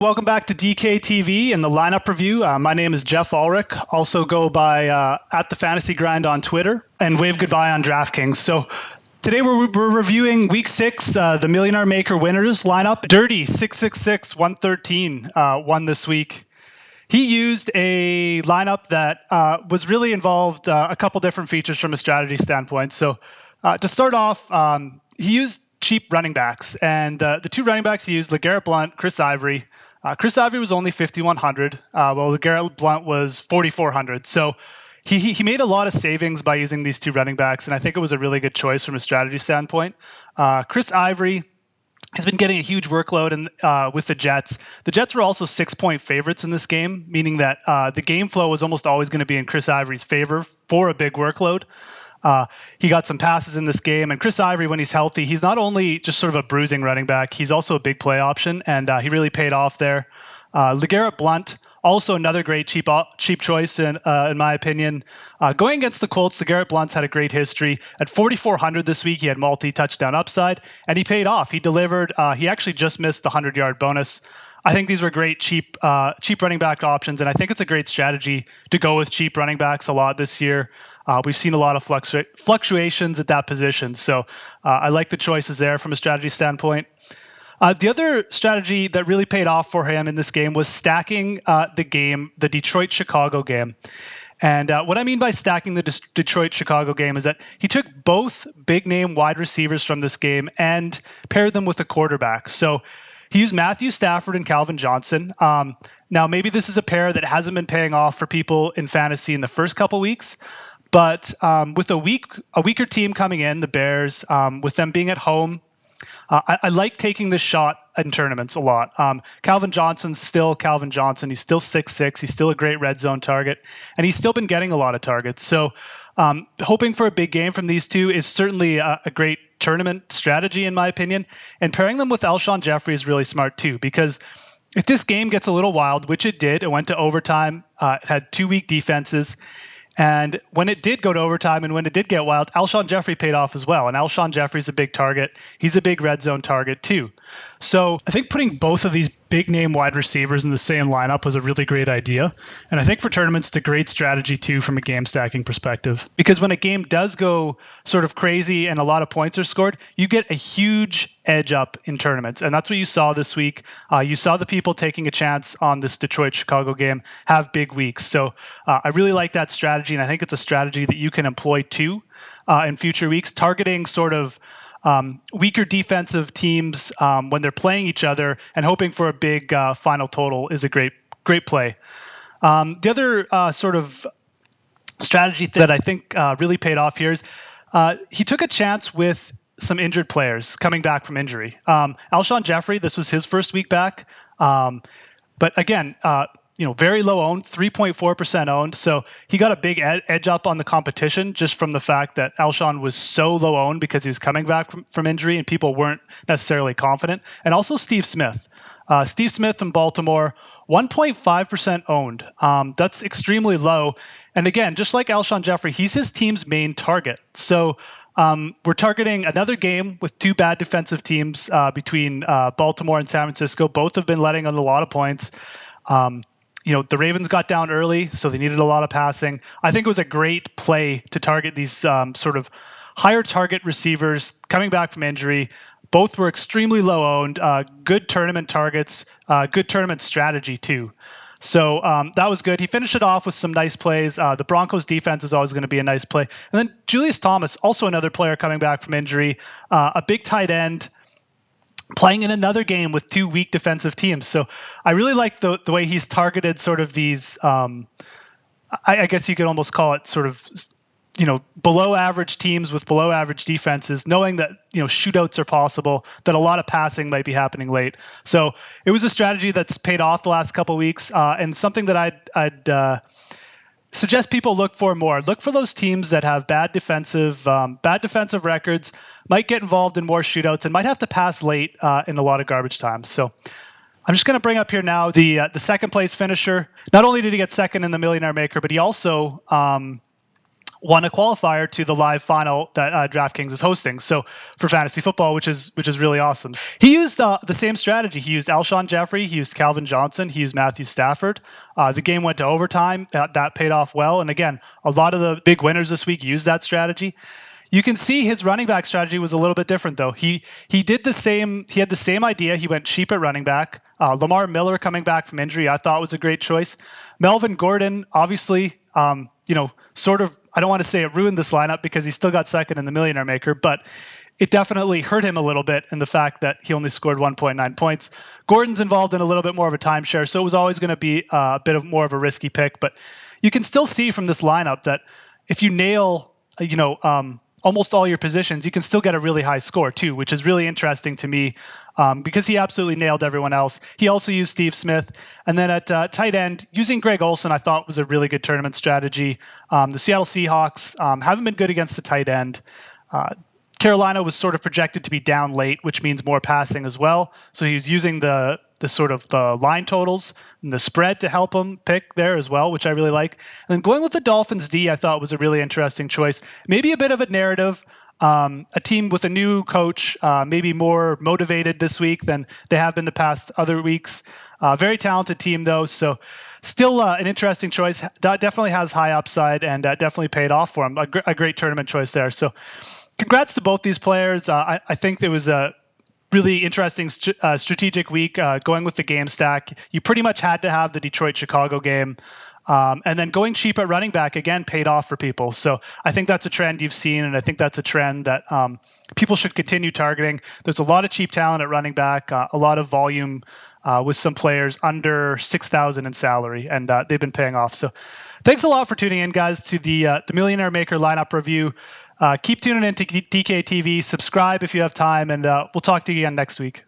Welcome back to DKTV and the lineup review. My name is Geoff Ulrich. Also go by at the Fantasy Grind on Twitter and wave goodbye on DraftKings. So today we're reviewing Week 6, the Millionaire Maker Winners lineup. Dirty 666-113 won this week. He used a lineup that was really involved a couple different features from a strategy standpoint. So to start off, he used cheap running backs, and the two running backs he used, LeGarrette Blount, Chris Ivory. Chris Ivory was only 5,100, while LeGarrette Blount was 4,400. So he made a lot of savings by using these two running backs, and I think it was a really good choice from a strategy standpoint. Chris Ivory has been getting a huge workload with the Jets. The Jets were also 6-point favorites in this game, meaning that the game flow was almost always going to be in Chris Ivory's favor for a big workload. He got some passes in this game, and Chris Ivory, when he's healthy, he's not only just sort of a bruising running back, he's also a big play option, and he really paid off there. LeGarrette Blount, also another great cheap choice in my opinion. Going against the Colts, LeGarrette Blount's had a great history. At 4,400 this week, he had multi-touchdown upside, and he paid off. He delivered. He actually just missed the 100-yard bonus. I think these were great cheap running back options, and I think it's a great strategy to go with cheap running backs a lot this year. We've seen a lot of fluctuations at that position, so I like the choices there from a strategy standpoint. The other strategy that really paid off for him in this game was stacking the Detroit-Chicago game. And what I mean by stacking the Detroit-Chicago game is that he took both big-name wide receivers from this game and paired them with a quarterback. So he used Matthew Stafford and Calvin Johnson. Now, maybe this is a pair that hasn't been paying off for people in fantasy in the first couple weeks, but with a weaker team coming in, the Bears, with them being at home, I like taking this shot in tournaments a lot. Calvin Johnson's still Calvin Johnson. He's still 6'6". He's still a great red zone target, and he's still been getting a lot of targets. So hoping for a big game from these two is certainly a great tournament strategy, in my opinion. And pairing them with Alshon Jeffrey is really smart too, because if this game gets a little wild, which it did, it went to overtime. It had 2 weak defenses. And when it did go to overtime and when it did get wild, Alshon Jeffrey paid off as well. And Alshon Jeffrey's a big target. He's a big red zone target too. So I think putting both of these big name wide receivers in the same lineup was a really great idea. And I think for tournaments, it's a great strategy too from a game stacking perspective. Because when a game does go sort of crazy and a lot of points are scored, you get a huge edge up in tournaments. And that's what you saw this week. You saw the people taking a chance on this Detroit-Chicago game have big weeks. So I really like that strategy. And I think it's a strategy that you can employ too in future weeks, targeting sort of weaker defensive teams when they're playing each other and hoping for a big final total is a great play. The other sort of strategy that I think really paid off here is he took a chance with some injured players coming back from injury. Alshon Jeffrey, this was his first week back. But again, very low owned, 3.4% owned. So he got a big edge up on the competition just from the fact that Alshon was so low owned because he was coming back from injury and people weren't necessarily confident. And also Steve Smith. Steve Smith from Baltimore, 1.5% owned. That's extremely low. And again, just like Alshon Jeffrey, he's his team's main target. So we're targeting another game with two bad defensive teams between Baltimore and San Francisco. Both have been letting on a lot of points. The Ravens got down early, so they needed a lot of passing. I think it was a great play to target these sort of higher target receivers coming back from injury. Both were extremely low owned, good tournament targets, good tournament strategy too. So that was good. He finished it off with some nice plays. The Broncos defense is always going to be a nice play. And then Julius Thomas, also another player coming back from injury, a big tight end, playing in another game with two weak defensive teams. So I really like the way he's targeted sort of these, I guess you could almost call it sort of, below average teams with below average defenses, knowing that, shootouts are possible, that a lot of passing might be happening late. So it was a strategy that's paid off the last couple of weeks and something that I'd suggest people look for more. Look for those teams that have bad defensive records, might get involved in more shootouts, and might have to pass late in a lot of garbage time. So I'm just going to bring up here now the second place finisher. Not only did he get second in the Millionaire Maker, but he also won a qualifier to the live final that DraftKings is hosting. So for fantasy football, which is really awesome. He used the same strategy. He used Alshon Jeffrey. He used Calvin Johnson. He used Matthew Stafford. The game went to overtime. That paid off well. And again, a lot of the big winners this week used that strategy. You can see his running back strategy was a little bit different, though. He did the same. He had the same idea. He went cheap at running back. Lamar Miller coming back from injury, I thought was a great choice. Melvin Gordon, obviously, sort of. I don't want to say it ruined this lineup because he still got second in the Millionaire Maker, but it definitely hurt him a little bit in the fact that he only scored 1.9 points. Gordon's involved in a little bit more of a timeshare, so it was always going to be a bit of more of a risky pick. But you can still see from this lineup that if you nail, almost all your positions, you can still get a really high score too, which is really interesting to me because he absolutely nailed everyone else. He also used Steve Smith. And then at tight end, using Greg Olsen, I thought was a really good tournament strategy. The Seattle Seahawks haven't been good against the tight end. Carolina was sort of projected to be down late, which means more passing as well. So he was using the sort of the line totals and the spread to help him pick there as well, which I really like. And then going with the Dolphins D, I thought was a really interesting choice. Maybe a bit of a narrative. A team with a new coach, maybe more motivated this week than they have been the past other weeks. Very talented team, though. So still an interesting choice. Definitely has high upside and definitely paid off for him. A great tournament choice there. So congrats to both these players. I think it was a really interesting strategic week going with the game stack. You pretty much had to have the Detroit-Chicago game. And then going cheap at running back, again, paid off for people. So I think that's a trend you've seen, and I think that's a trend that people should continue targeting. There's a lot of cheap talent at running back, a lot of volume with some players under $6,000 in salary, and they've been paying off. So thanks a lot for tuning in, guys, to the Millionaire Maker lineup review. Keep tuning in to DKTV. Subscribe if you have time, and we'll talk to you again next week.